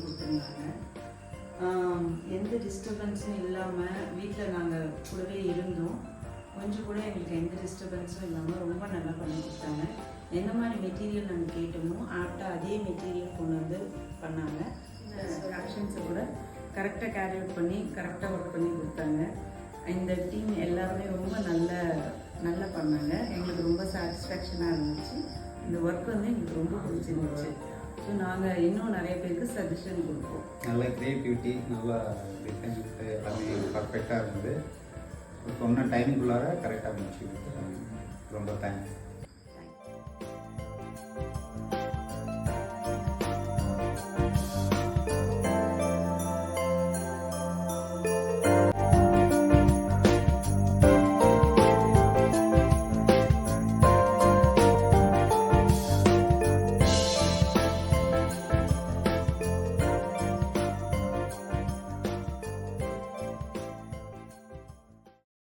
கொடுத்துருந்தாங்க. எந்த டிஸ்டர்பன்ஸும் இல்லாமல் வீட்டில் நாங்கள் கூடவே இருந்தோம். கொஞ்சம் கூட எங்களுக்கு எந்த டிஸ்டர்பன்ஸும் இல்லாமல் ரொம்ப நல்லா பண்ணி கொடுத்தாங்க. எந்த மாதிரி மெட்டீரியல் நாங்கள் கேட்டோமோ ஆப்டாக அதே மெட்டீரியல் கொண்டு வந்து பண்ணாங்க. ஆக்ஷன்ஸை கூட கரெக்டாக கேரி அவுட் பண்ணி கரெக்டாக ஒர்க் பண்ணி கொடுத்தாங்க. இந்த டீம் எல்லாருமே ரொம்ப நல்லா பண்ணாங்க. எங்களுக்கு ரொம்ப சாட்டிஸ்ஃபேக்ஷனாக இருந்துச்சு. இந்த ஒர்க் வந்து எங்களுக்கு ரொம்ப பிடிச்சிருந்துச்சு. ஸோ நாங்கள் இன்னும் நிறைய பேருக்கு சஜஷன் கொடுப்போம். நல்ல க்ரியேட்டிவிட்டி, நல்லா டிசைன் எல்லாமே பர்ஃபெக்டாக இருந்தது. சொன்ன டைமுக்குள்ளார கரெக்டாக முடிச்சு கொடுத்துருக்காங்க. ரொம்ப தேங்க்ஸ்.